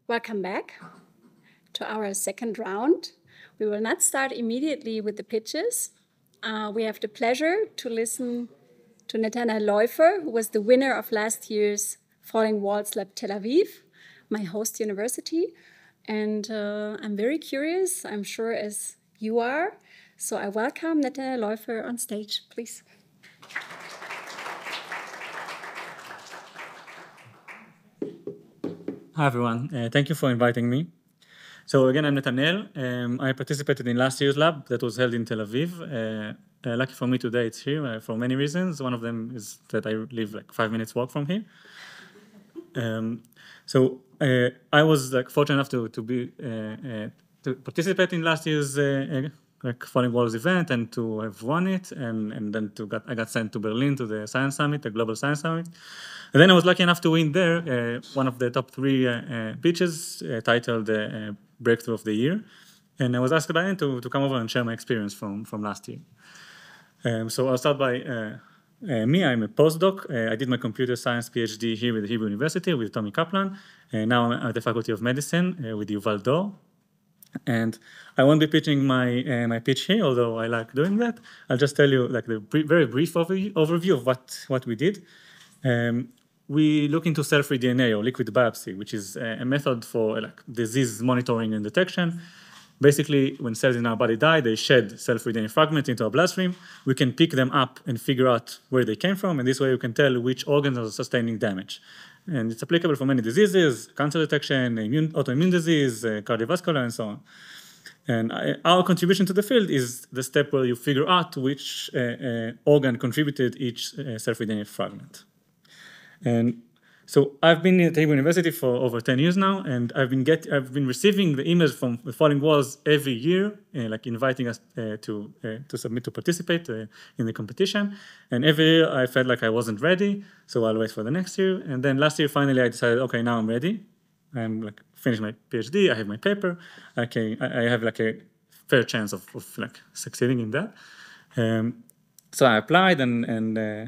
Welcome back to our second round. We will not start immediately with the pitches. We have the pleasure to listen to Nathanael Läufer, who was the winner of last year's Falling Walls Lab Tel Aviv, my host university. And I'm very curious, I'm sure as you are. So I welcome Nathanael Läufer on stage, please. Hi, everyone. Thank you for inviting me. So again, I'm Nathanael. I participated in last year's lab that was held in Tel Aviv. Lucky for me today, it's here for many reasons. One of them is that I live like 5 minutes walk from here. I was fortunate enough to participate in last year's Falling Walls event and to have won it, and then I got sent to Berlin to the Science Summit, the Global Science Summit. And then I was lucky enough to win there one of the top 3 pitches titled Breakthrough of the Year. And I was asked by him to come over and share my experience from last year. So I'll start by me. I'm a postdoc. I did my computer science PhD here with the Hebrew University with Tommy Kaplan. Now I'm at the Faculty of Medicine with Yuval Dor. And I won't be pitching my pitch here, although I like doing that. I'll just tell you the very brief overview of what we did. We look into cell-free DNA or liquid biopsy, which is a method for disease monitoring and detection. Basically, when cells in our body die, they shed cell-free DNA fragments into our bloodstream. We can pick them up and figure out where they came from, and this way we can tell which organs are sustaining damage. And it's applicable for many diseases, cancer detection, autoimmune disease, cardiovascular, and so on. And our contribution to the field is the step where you figure out which organ contributed each cell-free DNA fragment. And so I've been at Hebrew University for over 10 years now, and I've been receiving the emails from the Falling Walls every year, inviting us to submit to participate in the competition. And every year I felt like I wasn't ready, so I'll wait for the next year. And then last year, finally, I decided, okay, now I'm ready. I'm finished my PhD. I have my paper. I have a fair chance of succeeding in that. So I applied and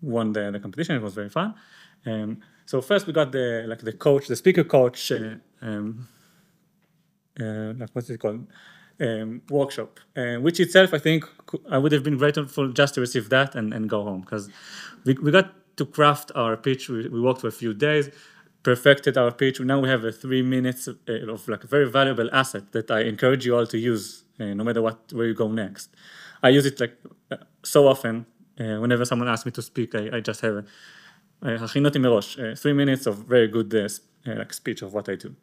won the competition. It was very fun. So first we got the coach, the speaker coach, what's it called? Workshop, which itself I think I would have been grateful just to receive that and go home, because we got to craft our pitch. We worked for a few days, perfected our pitch. Now we have 3 minutes of a very valuable asset that I encourage you all to use, no matter where you go next. I use it so often. Whenever someone asks me to speak, I just have 3 minutes of very good speech of what I do.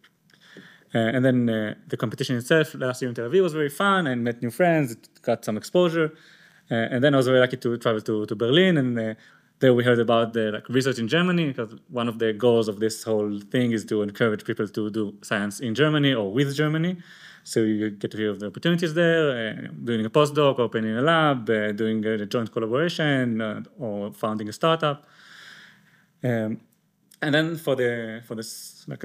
And then the competition itself last year in Tel Aviv was very fun. I met new friends, it got some exposure. And then I was very lucky to travel to Berlin, and there we heard about the research in Germany, because one of the goals of this whole thing is to encourage people to do science in Germany or with Germany. So you get to hear of the opportunities there, doing a postdoc, opening a lab, doing a joint collaboration, or founding a startup. And then for the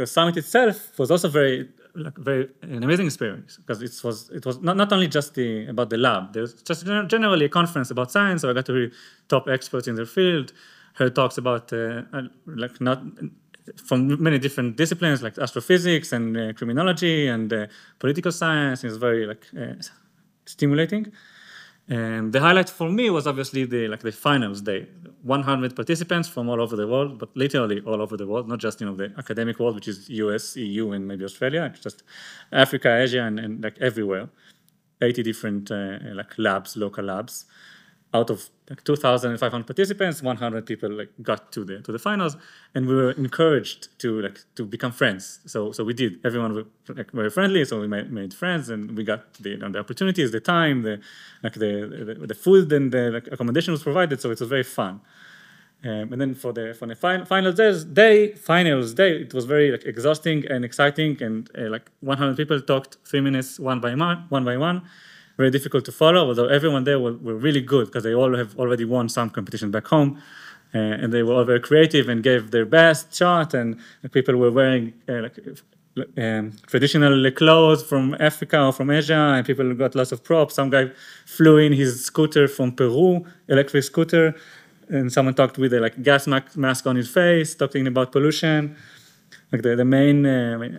summit itself was also very an amazing experience, because it was not only just about the lab. There's just generally a conference about science, so I got to hear top experts in their field, heard talks about from many different disciplines like astrophysics and criminology and political science. It was very stimulating. And the highlight for me was obviously the finals day. 100 participants from all over the world, but literally all over the world, not just the academic world, which is US, EU, and maybe Australia. It's just Africa, Asia, and everywhere. 80 different labs, local labs. Out of 2,500 participants, 100 people got to the finals, and we were encouraged to become friends. So we did. Everyone was very friendly, so we made friends, and we got the opportunities, the time, the food, and the accommodation was provided. So it was very fun. And then for the finals day, it was very exhausting and exciting, and 100 people talked 3 minutes one by one. Very difficult to follow, although everyone there were really good, because they all have already won some competition back home, and they were all very creative and gave their best shot, and people were wearing traditional clothes from Africa or from Asia, and people got lots of props. Some guy flew in his scooter from Peru, electric scooter, and someone talked with a gas mask on his face, talking about pollution. like the main,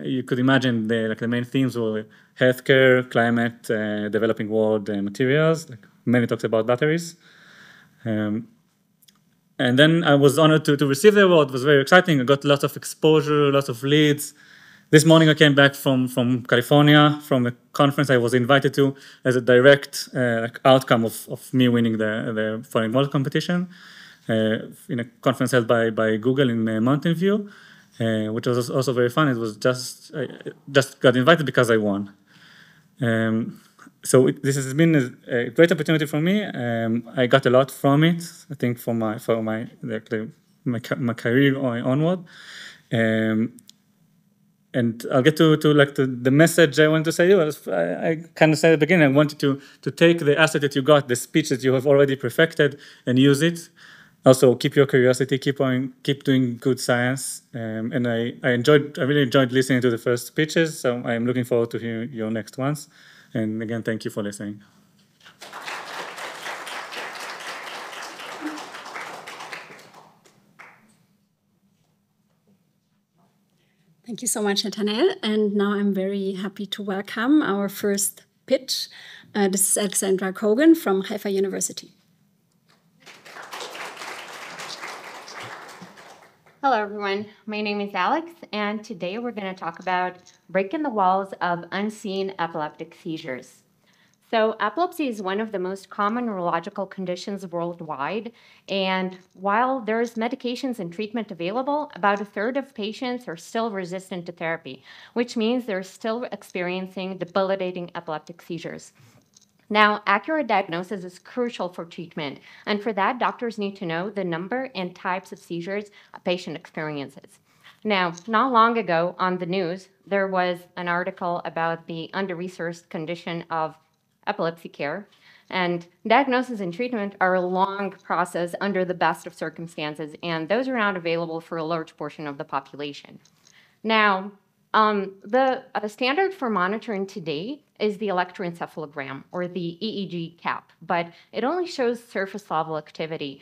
you could imagine the main themes were healthcare, climate, developing world materials. Like many talks about batteries. And then I was honored to receive the award. It was very exciting. I got lots of exposure, lots of leads. This morning I came back from California, from a conference I was invited to as a direct outcome of me winning the Falling Walls competition in a conference held by Google in Mountain View, which was also very fun. It was just got invited because I won. So this has been a great opportunity for me. I got a lot from it. I think for my career onward. And I'll get to the message I want to say. I kind of said at the beginning, I wanted to take the asset that you got, the speech that you have already perfected, and use it. Also, keep your curiosity, keep doing good science. And I really enjoyed listening to the first speeches. So I'm looking forward to hearing your next ones. And again, thank you for listening. Thank you so much, Nathanael. And now I'm very happy to welcome our first pitch. This is Alexandra Kogan from Haifa University. Hello, everyone. My name is Alex, and today we're going to talk about breaking the walls of unseen epileptic seizures. So epilepsy is one of the most common neurological conditions worldwide, and while there's medications and treatment available, about a third of patients are still resistant to therapy, which means they're still experiencing debilitating epileptic seizures. Now, accurate diagnosis is crucial for treatment, and for that, doctors need to know the number and types of seizures a patient experiences. Now, not long ago on the news, there was an article about the under-resourced condition of epilepsy care, and diagnosis and treatment are a long process under the best of circumstances, and those are not available for a large portion of the population. Now, the standard for monitoring today is the electroencephalogram, or the EEG cap, but it only shows surface level activity.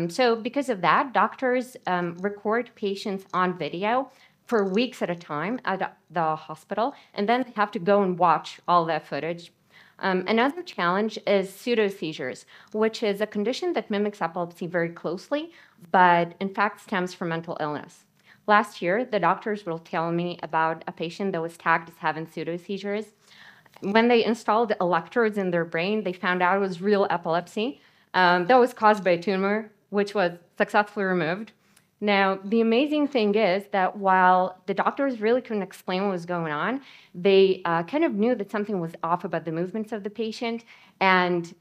So because of that, doctors record patients on video for weeks at a time at the hospital, and then they have to go and watch all that footage. Another challenge is pseudoseizures, which is a condition that mimics epilepsy very closely, but in fact stems from mental illness. Last year, the doctors will tell me about a patient that was tagged as having pseudoseizures. When they installed electrodes in their brain, they found out it was real epilepsy that was caused by a tumor, which was successfully removed. Now, the amazing thing is that while the doctors really couldn't explain what was going on, they kind of knew that something was off about the movements of the patient. And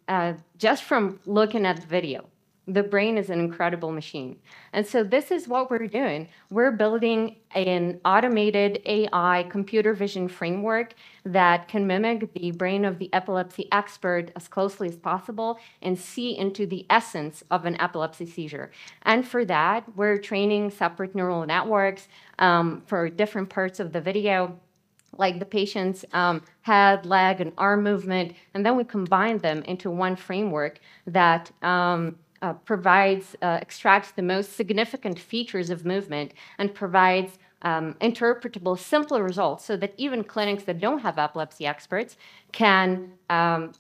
just from looking at the video, the brain is an incredible machine. And so this is what we're doing. We're building an automated AI computer vision framework that can mimic the brain of the epilepsy expert as closely as possible and see into the essence of an epilepsy seizure. And for that, we're training separate neural networks for different parts of the video, like the patient's head, leg, and arm movement, and then we combine them into one framework that extracts the most significant features of movement and provides interpretable, simple results so that even clinics that don't have epilepsy experts can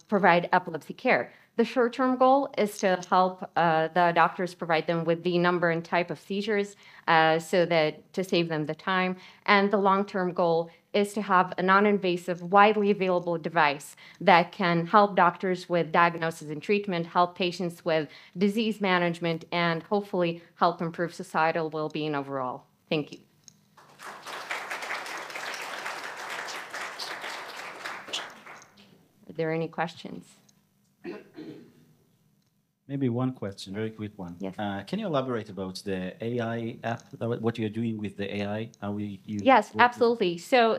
provide epilepsy care. The short-term goal is to help the doctors provide them with the number and type of seizures so that to save them the time. And the long-term goal is to have a non-invasive, widely available device that can help doctors with diagnosis and treatment, help patients with disease management, and hopefully help improve societal well-being overall. Thank you. Are there any questions? Maybe one question, very quick one. Yes. Can you elaborate about the AI app, what you're doing with the AI? Yes, absolutely. So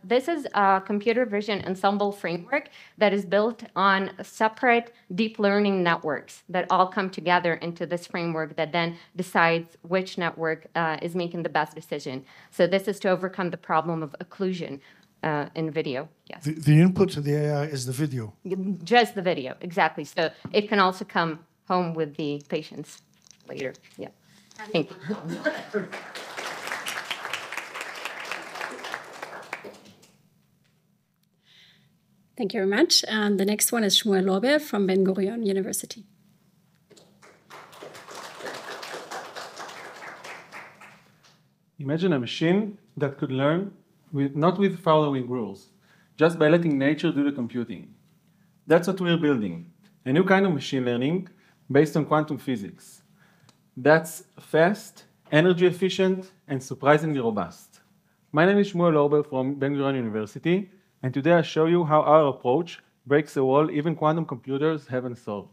this is a computer vision ensemble framework that is built on separate deep learning networks that all come together into this framework that then decides which network is making the best decision. So this is to overcome the problem of occlusion in video. Yes. The input to the AI is the video. Just the video, exactly. So it can also come home with the patients later. Yeah. Thank you. Thank you very much. And the next one is Shmuel Lobe from Ben-Gurion University. Imagine a machine that could learn not with following rules, just by letting nature do the computing. That's what we're building, a new kind of machine learning based on quantum physics. That's fast, energy efficient, and surprisingly robust. My name is Shmuel Lobe from Ben-Gurion University, and today I'll show you how our approach breaks a wall even quantum computers haven't solved.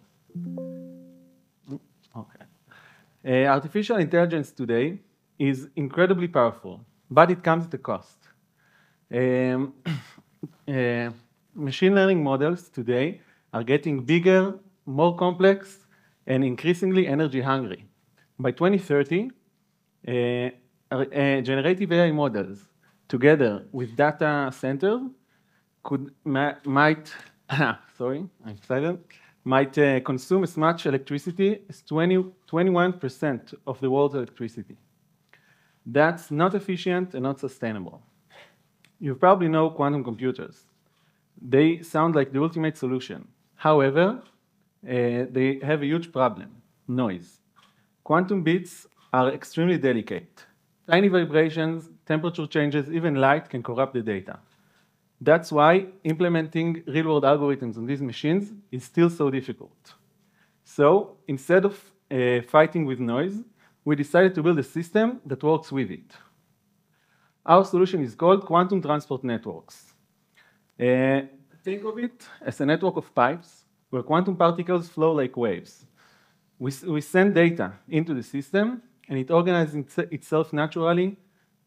Okay. Artificial intelligence today is incredibly powerful, but it comes at a cost. Machine learning models today are getting bigger, more complex, and increasingly energy hungry. By 2030, generative AI models, together with data centers, might consume as much electricity as 21% of the world's electricity. That's not efficient and not sustainable. You probably know quantum computers. They sound like the ultimate solution. However, they have a huge problem: noise. Quantum bits are extremely delicate. Tiny vibrations, temperature changes, even light can corrupt the data. That's why implementing real-world algorithms on these machines is still so difficult. So instead of fighting with noise, we decided to build a system that works with it. Our solution is called quantum transport networks. Think of it as a network of pipes where quantum particles flow like waves. We send data into the system, and it organizes itself naturally.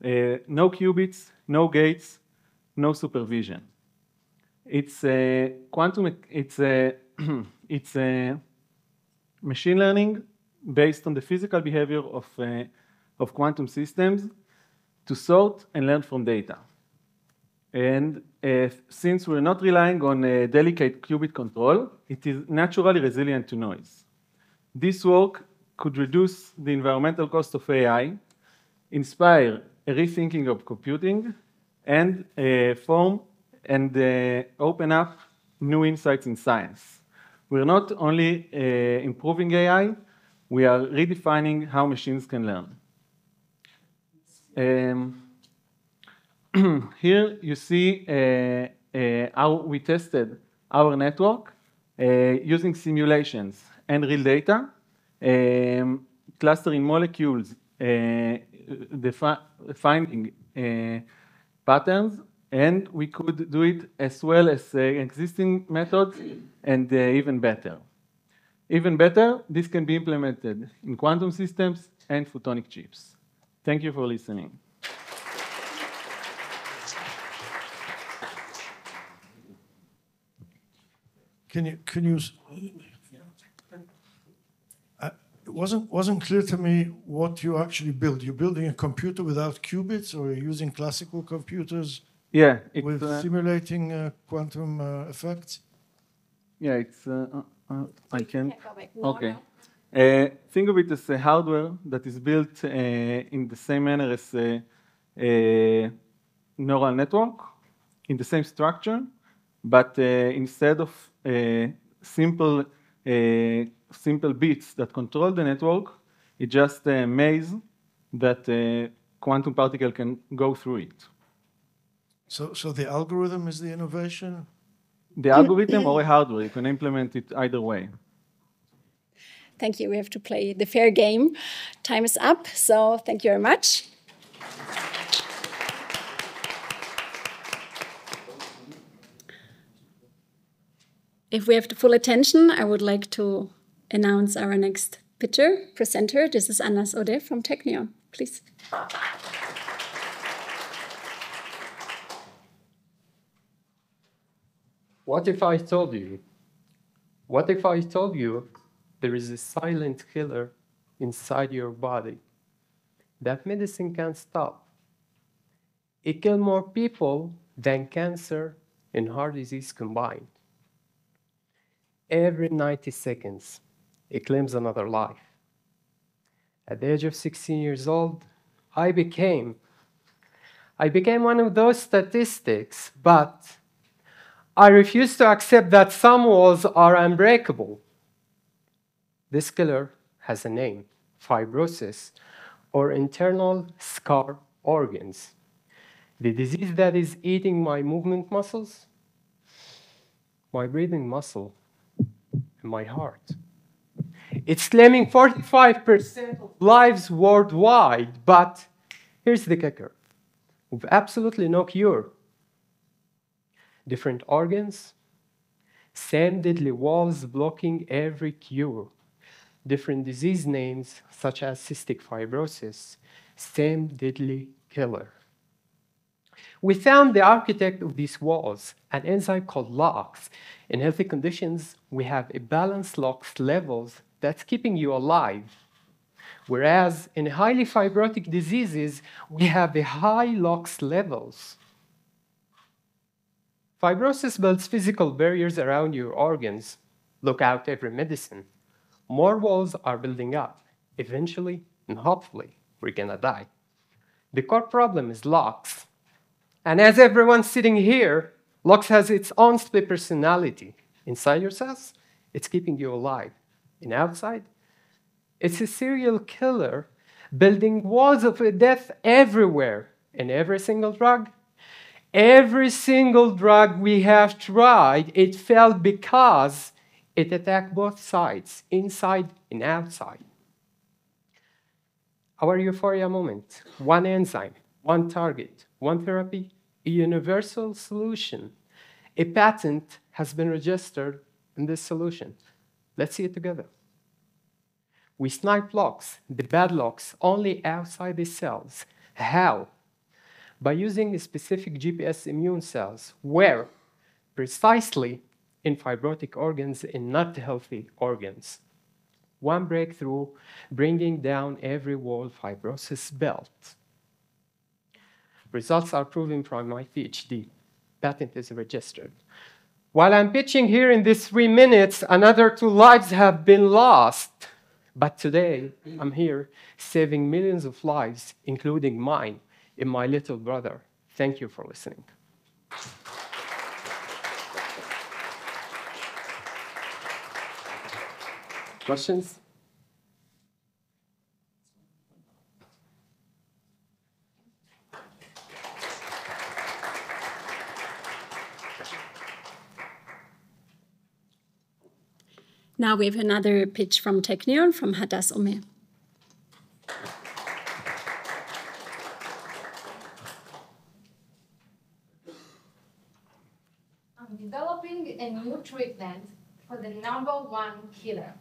No qubits, no gates, no supervision. It's a machine learning based on the physical behavior of quantum systems to sort and learn from data. And since we're not relying on delicate qubit control, it is naturally resilient to noise. This work could reduce the environmental cost of AI, inspire a rethinking of computing, and form and open up new insights in science. We're not only improving AI, we are redefining how machines can learn. Here you see how we tested our network using simulations and real data, clustering molecules, finding patterns, and we could do it as well as existing methods and even better. Even better, this can be implemented in quantum systems and photonic chips. Thank you for listening. It wasn't clear to me what you actually build. You're building a computer without qubits, or you're using classical computers with simulating quantum effects? Yeah, it's I can. Okay. Think of it as a hardware that is built in the same manner as a neural network, in the same structure, but instead of simple bits that control the network, it's just a maze that a quantum particle can go through it. So the algorithm is the innovation? The algorithm or a hardware, you can implement it either way. Thank you. We have to play the fair game. Time is up, so thank you very much. If we have the full attention, I would like to announce our next presenter. This is Anas Ode from Technion. Please. What if I told you? What if I told you there is a silent killer inside your body that medicine can't stop? It kills more people than cancer and heart disease combined. Every 90 seconds, it claims another life. At the age of 16 years old, I became one of those statistics, but I refuse to accept that some walls are unbreakable. This killer has a name, fibrosis, or internal scar organs. The disease that is eating my movement muscles, my breathing muscle, and my heart. It's claiming 45% of lives worldwide, but here's the kicker. With absolutely no cure. Different organs, same deadly walls blocking every cure. Different disease names, such as cystic fibrosis, same deadly killer. We found the architect of these walls, an enzyme called LOX. In healthy conditions, we have a balanced LOX levels that's keeping you alive. Whereas in highly fibrotic diseases, we have a high LOX levels. Fibrosis builds physical barriers around your organs. Look out every medicine. More walls are building up. Eventually, and hopefully, we're gonna die. The core problem is LOX. And as everyone sitting here, LOX has its own split personality. Inside your cells, it's keeping you alive. And outside, it's a serial killer building walls of death everywhere. And every single drug we have tried, it failed because it attacked both sides, inside and outside. Our euphoria moment, one enzyme, one target, one therapy, a universal solution. A patent has been registered in this solution. Let's see it together. We snipe LOX, the bad LOX, only outside the cells. How? By using specific GPS immune cells, where? Precisely in fibrotic organs and not healthy organs. One breakthrough, bringing down every wall fibrosis belt. Results are proven from my PhD. Patent is registered. While I'm pitching here in these 3 minutes, another 2 lives have been lost. But today, I'm here saving millions of lives, including mine and my little brother. Thank you for listening. Questions? Now we have another pitch from Technion, from Hadas Ome. I'm developing a new treatment for the #1 killer.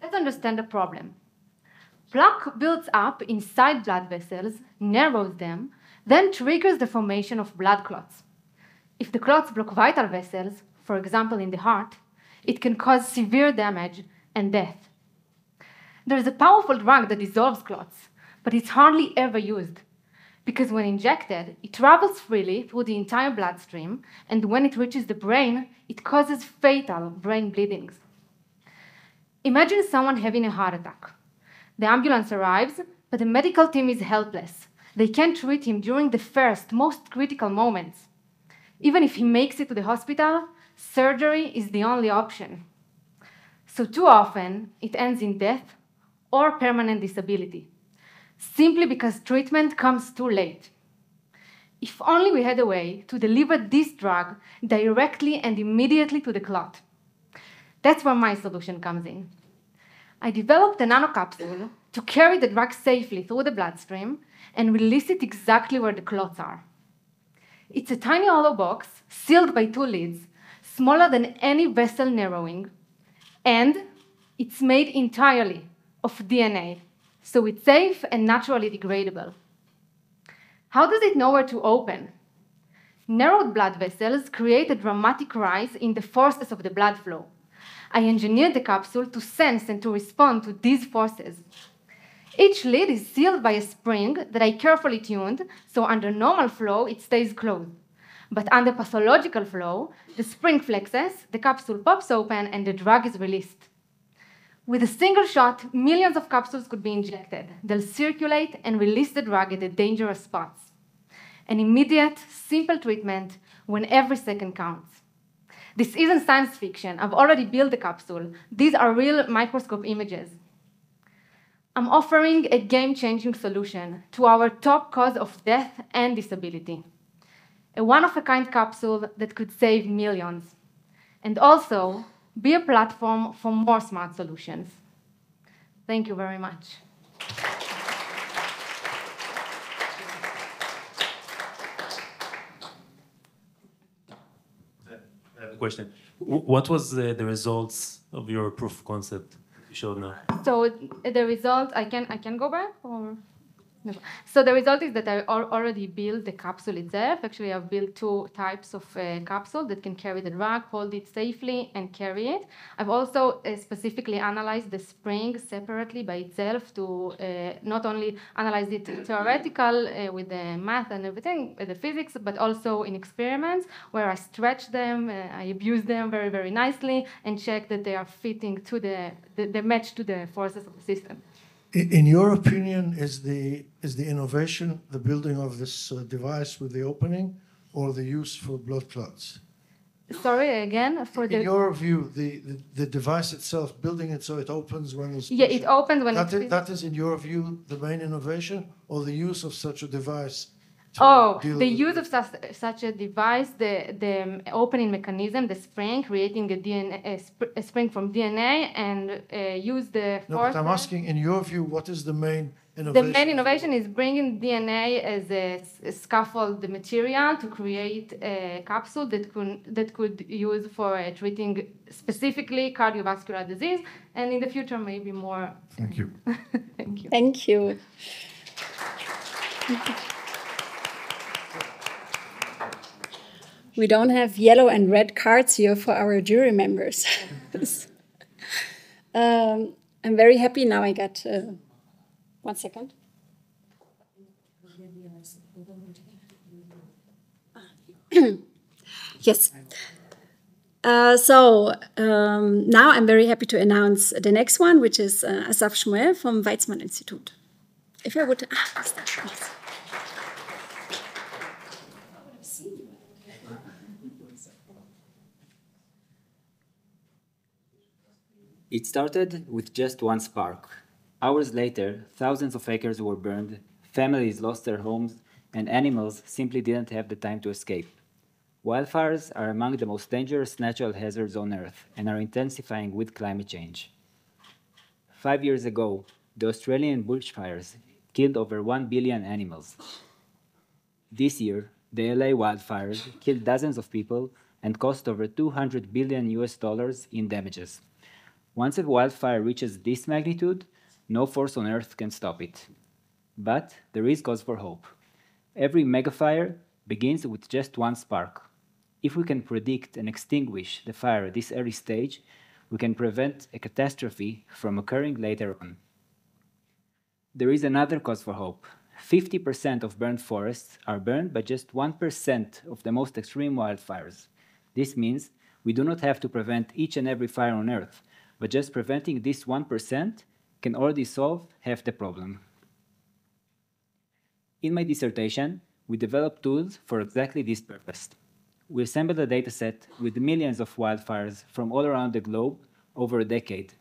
Let's understand the problem. Plaque builds up inside blood vessels, narrows them, then triggers the formation of blood clots. If the clots block vital vessels, for example in the heart, it can cause severe damage and death. There is a powerful drug that dissolves clots, but it's hardly ever used, because when injected, it travels freely through the entire bloodstream, and when it reaches the brain, it causes fatal brain bleedings. Imagine someone having a heart attack. The ambulance arrives, but the medical team is helpless. They can't treat him during the first, most critical moments. Even if he makes it to the hospital, surgery is the only option. So too often, it ends in death or permanent disability, simply because treatment comes too late. If only we had a way to deliver this drug directly and immediately to the clot. That's where my solution comes in. I developed a nanocapsule to carry the drug safely through the bloodstream and release it exactly where the clots are. It's a tiny hollow box sealed by 2 lids, smaller than any vessel narrowing, and it's made entirely of DNA, so it's safe and naturally degradable. How does it know where to open? Narrowed blood vessels create a dramatic rise in the forces of the blood flow. I engineered the capsule to sense and to respond to these forces. Each lid is sealed by a spring that I carefully tuned, so under normal flow, it stays closed. But under pathological flow, the spring flexes, the capsule pops open, and the drug is released. With a single shot, millions of capsules could be injected. They'll circulate and release the drug at the dangerous spots. An immediate, simple treatment when every second counts. This isn't science fiction. I've already built the capsule. These are real microscope images. I'm offering a game-changing solution to our top cause of death and disability. A one-of-a-kind capsule that could save millions, and also be a platform for more smart solutions. Thank you very much. I have a question. What was the results of your proof of concept you showed now? So the result, I can go back or? No. So the result is that I already built the capsule itself. Actually, I've built two types of capsule that can carry the drug, hold it safely, and carry it. I've also specifically analyzed the spring separately by itself to not only analyze it theoretical with the math and everything, the physics, but also in experiments where I stretch them, I abuse them very, very nicely, and check that they are fitting to the match to the forces of the system. In your opinion, is the innovation the building of this device with the opening, or the use for blood clots? Sorry, again, for the... In your view, the device itself, building it so it opens when it's... Yeah, it opens when it's... That is, in your view, the main innovation, or the use of such a device? The use of such a device, the opening mechanism, the spring, creating a spring from DNA, and use the force... No, but I'm asking, in your view, what is the main innovation? The main innovation is bringing DNA as a scaffold material to create a capsule that could use for treating specifically cardiovascular disease, and in the future maybe more. Thank you. Thank you. Thank you. We don't have yellow and red cards here for our jury members. I'm very happy now I got... 1 second. Yes. Now I'm very happy to announce the next one, which is Asaf Shmuel from Weizmann Institute. If I would... yes. It started with just one spark. Hours later, thousands of acres were burned, families lost their homes, and animals simply didn't have the time to escape. Wildfires are among the most dangerous natural hazards on Earth and are intensifying with climate change. 5 years ago, the Australian bushfires killed over 1 billion animals. This year, the LA wildfires killed dozens of people and cost over $200 billion in damages. Once a wildfire reaches this magnitude, no force on Earth can stop it. But there is cause for hope. Every megafire begins with just one spark. If we can predict and extinguish the fire at this early stage, we can prevent a catastrophe from occurring later on. There is another cause for hope. 50% of burned forests are burned by just 1% of the most extreme wildfires. This means we do not have to prevent each and every fire on Earth, but just preventing this 1% can already solve half the problem. In my dissertation, we developed tools for exactly this purpose. We assembled a dataset with millions of wildfires from all around the globe over a decade,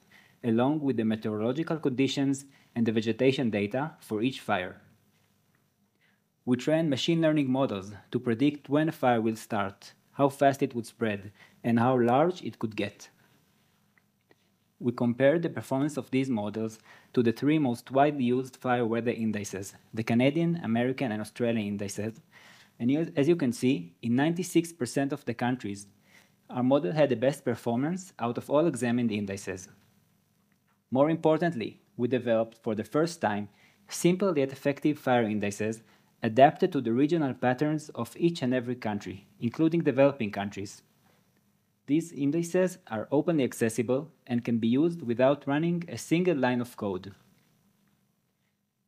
along with the meteorological conditions and the vegetation data for each fire. We trained machine learning models to predict when a fire will start, how fast it would spread, and how large it could get. We compared the performance of these models to the 3 most widely used fire weather indices, the Canadian, American, and Australian indices. And as you can see, in 96% of the countries, our model had the best performance out of all examined indices. More importantly, we developed for the first time simple yet effective fire indices adapted to the regional patterns of each and every country, including developing countries. These indices are openly accessible and can be used without running a single line of code.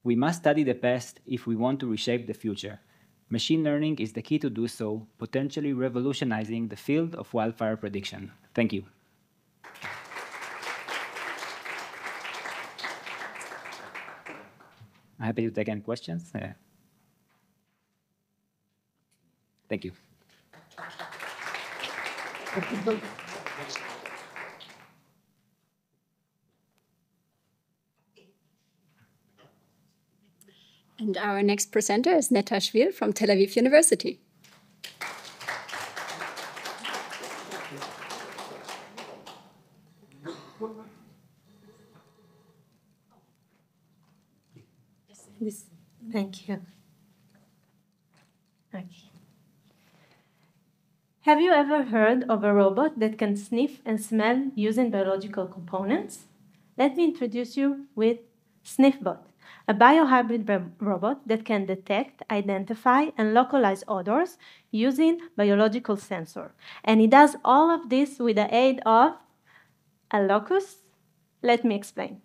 We must study the past if we want to reshape the future. Machine learning is the key to do so, potentially revolutionizing the field of wildfire prediction. Thank you. I'm happy to take any questions. Thank you. And our next presenter is Netta Shvil from Tel Aviv University. Thank you. Okay. Have you ever heard of a robot that can sniff and smell using biological components? Let me introduce you with SniffBot, a biohybrid robot that can detect, identify, and localize odors using biological sensor. And it does all of this with the aid of a locust. Let me explain.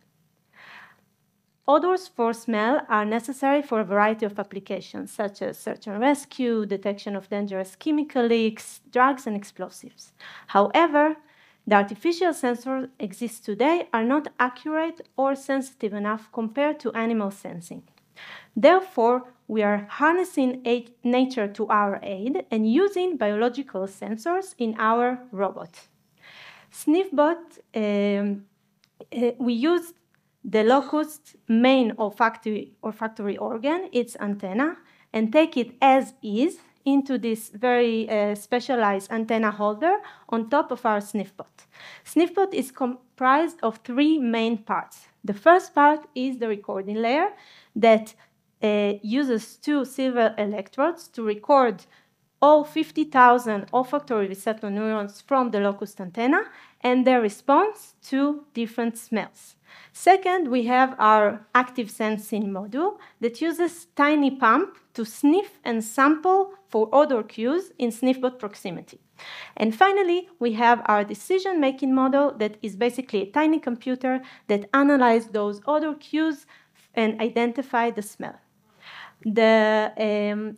Odors for smell are necessary for a variety of applications, such as search and rescue, detection of dangerous chemical leaks, drugs, and explosives. However, the artificial sensors exist today are not accurate or sensitive enough compared to animal sensing. Therefore, we are harnessing nature to our aid and using biological sensors in our robot. SniffBot, we use the locust's main olfactory organ, its antenna, and take it as is into this very specialized antenna holder on top of our SniffBot. SniffBot is comprised of three main parts. The first part is the recording layer that uses two silver electrodes to record all 50,000 olfactory receptor neurons from the locust antenna and their response to different smells. Second, we have our active sensing module that uses tiny pump to sniff and sample for odor cues in SniffBot proximity. And finally, we have our decision-making model that is basically a tiny computer that analyzes those odor cues and identify the smell. The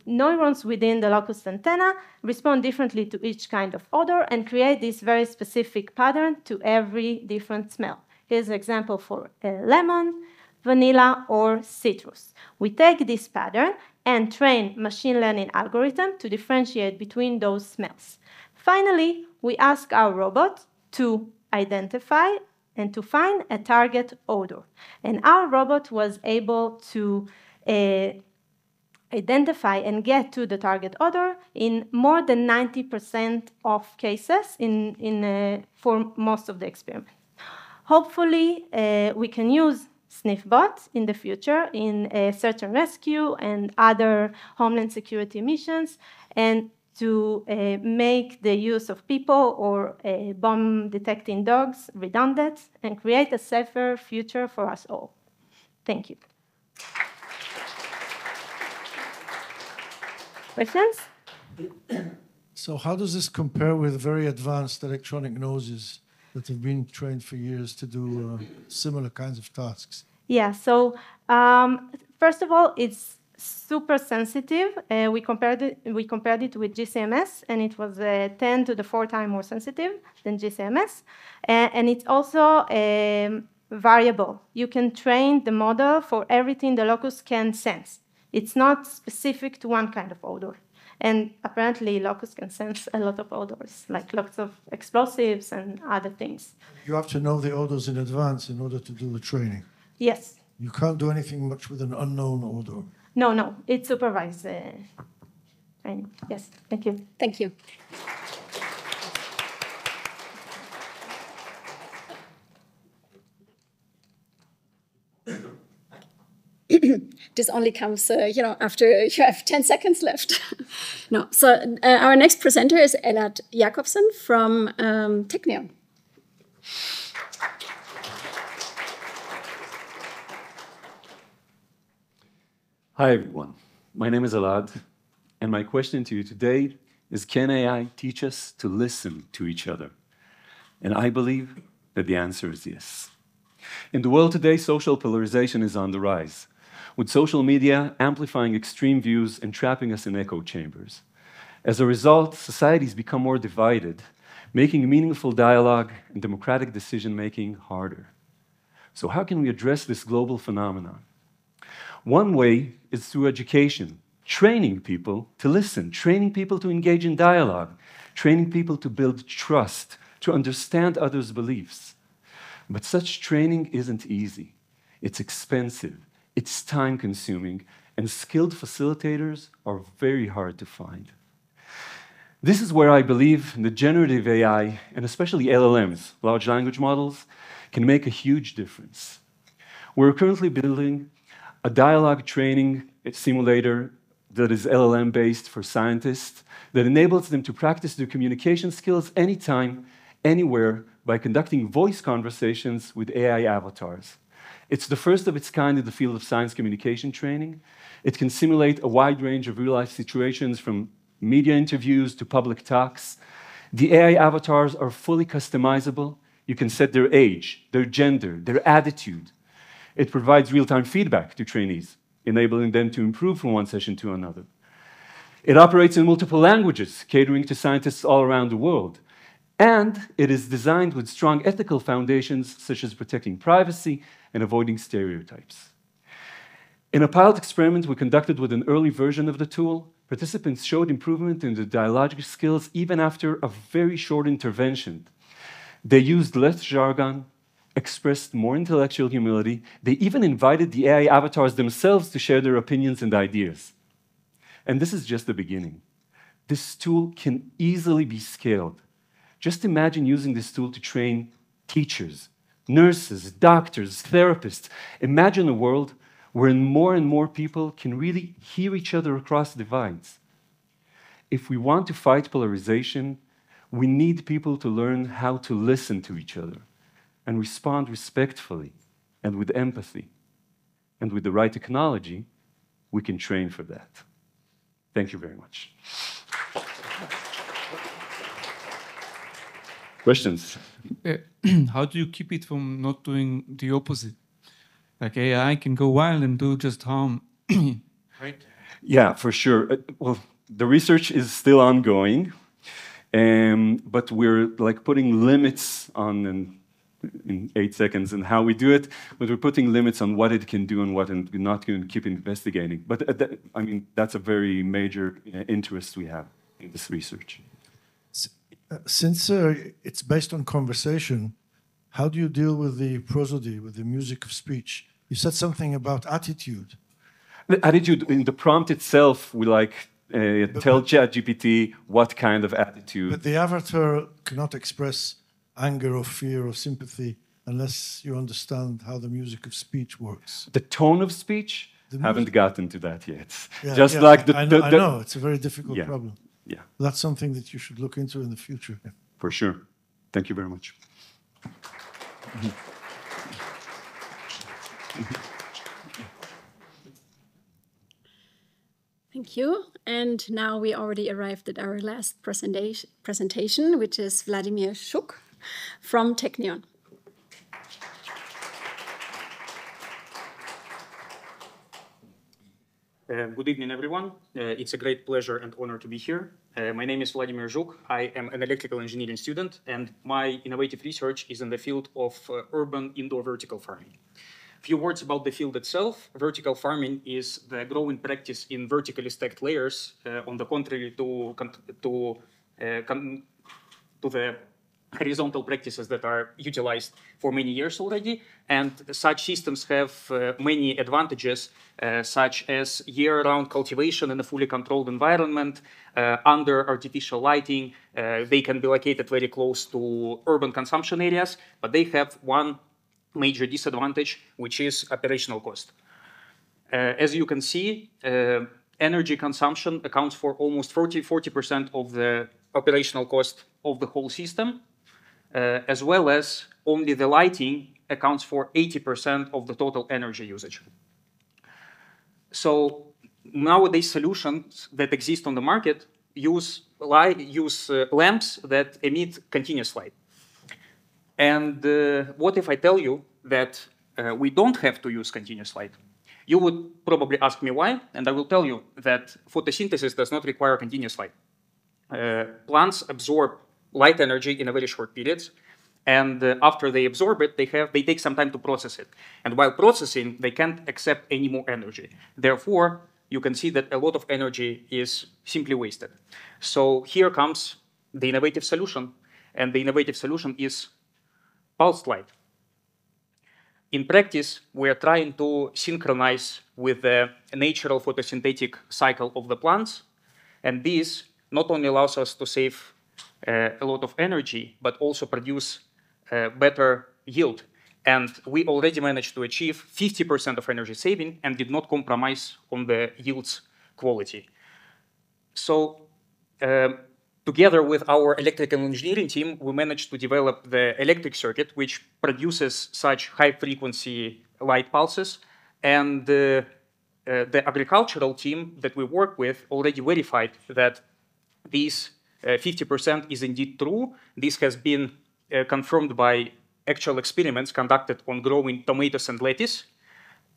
neurons within the locust antenna respond differently to each kind of odor and create this very specific pattern to every different smell. Here's an example for lemon, vanilla, or citrus. We take this pattern and train machine learning algorithm to differentiate between those smells. Finally, we ask our robot to identify and to find a target odor. And our robot was able to identify and get to the target odor in more than 90% of cases for most of the experiment. Hopefully, we can use SniffBot in the future in search and rescue and other homeland security missions, and to make the use of people or bomb-detecting dogs redundant and create a safer future for us all. Thank you. Questions? So how does this compare with very advanced electronic noses that have been trained for years to do similar kinds of tasks? Yeah, so first of all, it's super sensitive. We compared it with GCMS, and it was 10 to the 4 times more sensitive than GCMS. And it's also variable. You can train the model for everything the locust can sense. It's not specific to one kind of odor. And apparently, locust can sense a lot of odors, like lots of explosives and other things. You have to know the odors in advance in order to do the training. Yes. You can't do anything much with an unknown odor. No, it's supervised training. Yes, thank you. Thank you. This only comes, after you have 10 seconds left. No, so our next presenter is Elad Jakobsen from Technion. Hi, everyone. My name is Elad, and my question to you today is, can AI teach us to listen to each other? And I believe that the answer is yes. In the world today, social polarization is on the rise, with social media amplifying extreme views and trapping us in echo chambers. As a result, societies become more divided, making meaningful dialogue and democratic decision-making harder. So how can we address this global phenomenon? One way is through education, training people to listen, training people to engage in dialogue, training people to build trust, to understand others' beliefs. But such training isn't easy. It's expensive, it's time-consuming, and skilled facilitators are very hard to find. This is where I believe the generative AI, and especially LLMs, large language models, can make a huge difference. We're currently building a dialogue training simulator that is LLM-based for scientists that enables them to practice their communication skills anytime, anywhere, by conducting voice conversations with AI avatars. It's the first of its kind in the field of science communication training. It can simulate a wide range of real-life situations from media interviews to public talks. The AI avatars are fully customizable. You can set their age, their gender, their attitude. It provides real-time feedback to trainees, enabling them to improve from one session to another. It operates in multiple languages, catering to scientists all around the world. And it is designed with strong ethical foundations, such as protecting privacy and avoiding stereotypes. In a pilot experiment we conducted with an early version of the tool, participants showed improvement in their dialogic skills even after a very short intervention. They used less jargon, expressed more intellectual humility. They even invited the AI avatars themselves to share their opinions and ideas. And this is just the beginning. This tool can easily be scaled. Just imagine using this tool to train teachers, nurses, doctors, therapists. Imagine a world where more and more people can really hear each other across divides. If we want to fight polarization, we need people to learn how to listen to each other and respond respectfully and with empathy. And with the right technology, we can train for that. Thank you very much. Questions? How do you keep it from not doing the opposite? Like AI can go wild and do just harm, right? Yeah, for sure. Well, the research is still ongoing, but we're like putting limits on in 8 seconds and how we do it, but we're putting limits on what it can do and what and not going to keep investigating. But I mean, that's a very major interest we have in this research. Since it's based on conversation, how do you deal with the prosody, with the music of speech? You said something about attitude. The attitude in the prompt itself, we like tell ChatGPT what kind of attitude. But the avatar cannot express anger or fear or sympathy unless you understand how the music of speech works. The tone of speech, haven't gotten to that yet. Yeah, Just yeah, like I know, it's a very difficult problem. Yeah. That's something that you should look into in the future. For sure. Thank you very much. Thank you. And now we already arrived at our last presentation, which is Vladimir Shuk from Technion. Good evening, everyone. It's a great pleasure and honor to be here. My name is Vladimir Zhuk. I am an electrical engineering student, and my innovative research is in the field of urban indoor vertical farming. A few words about the field itself. Vertical farming is the growing practice in vertically stacked layers, on the contrary to the horizontal practices that are utilized for many years already. And such systems have many advantages, such as year-round cultivation in a fully controlled environment, under artificial lighting. They can be located very close to urban consumption areas, but they have one major disadvantage, which is operational cost. As you can see, energy consumption accounts for almost 40% of the operational cost of the whole system, as well as only the lighting accounts for 80% of the total energy usage. So nowadays solutions that exist on the market use lamps that emit continuous light. And what if I tell you that we don't have to use continuous light? You would probably ask me why, and I will tell you that photosynthesis does not require continuous light. Plants absorb light energy in a very short periods, and after they absorb it, they take some time to process it. And while processing, they can't accept any more energy. Therefore, you can see that a lot of energy is simply wasted. So here comes the innovative solution, and the innovative solution is pulsed light. In practice, we are trying to synchronize with the natural photosynthetic cycle of the plants, and this not only allows us to save a lot of energy, but also produce better yield. And we already managed to achieve 50% of energy saving and did not compromise on the yield's quality. So together with our electrical engineering team, we managed to develop the electric circuit, which produces such high-frequency light pulses. And the agricultural team that we work with already verified that this 50% is indeed true. This has been confirmed by actual experiments conducted on growing tomatoes and lettuce.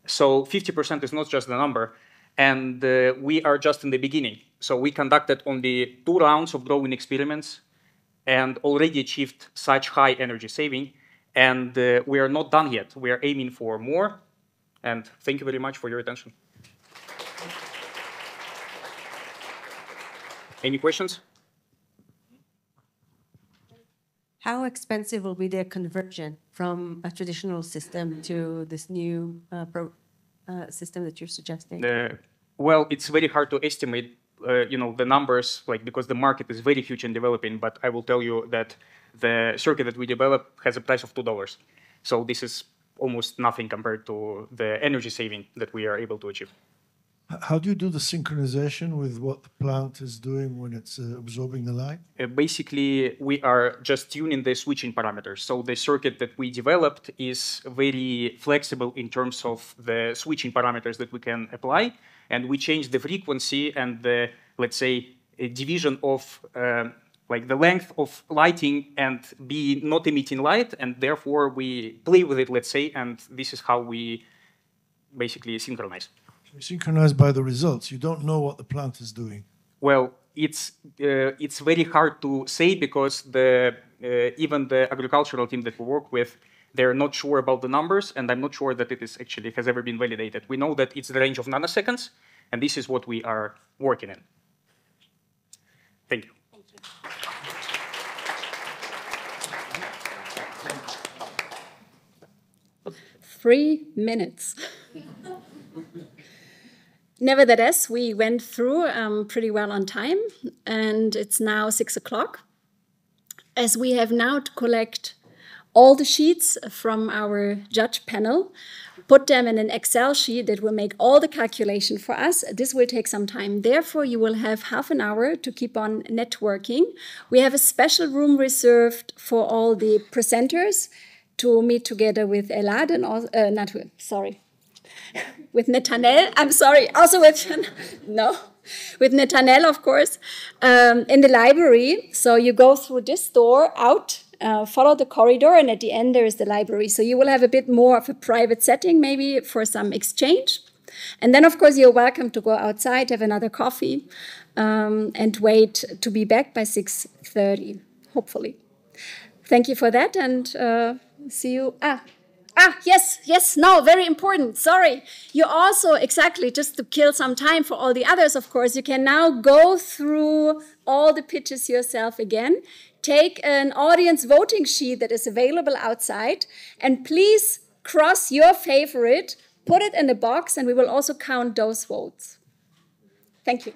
So 50% is not just the number. And we are just in the beginning. So we conducted only 2 rounds of growing experiments and already achieved such high energy saving. And we are not done yet. We are aiming for more. And thank you very much for your attention. Any questions? How expensive will be the conversion from a traditional system to this new system that you're suggesting? Well, it's very hard to estimate, the numbers, because the market is very huge and developing. But I will tell you that the circuit that we developed has a price of $2. So this is almost nothing compared to the energy saving that we are able to achieve. How do you do the synchronization with what the plant is doing when it's absorbing the light? Basically, we are just tuning the switching parameters. So the circuit that we developed is very flexible in terms of the switching parameters that we can apply. And we change the frequency and the, let's say, a division of the length of lighting and be not emitting light. And therefore, we play with it, let's say, and this is how we basically synchronize. You synchronize by the results. You don't know what the plant is doing. Well, it's very hard to say because even the agricultural team that we work with, they're not sure about the numbers, and I'm not sure that it has ever been validated. We know that it's the range of nanoseconds, and this is what we are working in. Thank you. 3 minutes. Nevertheless, we went through pretty well on time, and it's now 6 o'clock. As we have now to collect all the sheets from our judge panel, put them in an Excel sheet that will make all the calculation for us. This will take some time. Therefore, you will have half an hour to keep on networking. We have a special room reserved for all the presenters to meet together with Elad and with Netanel, I'm sorry, also with Netanel, of course, in the library. So you go through this door out, follow the corridor, and at the end there is the library. So you will have a bit more of a private setting, maybe for some exchange. And then, of course, you're welcome to go outside, have another coffee, and wait to be back by 6:30, hopefully. Thank you for that, and see you. Yes, no, very important, sorry. You also, exactly, just to kill some time for all the others, of course, you can now go through all the pitches yourself again. Take an audience voting sheet that is available outside, and please cross your favorite, put it in the box, and we will also count those votes. Thank you.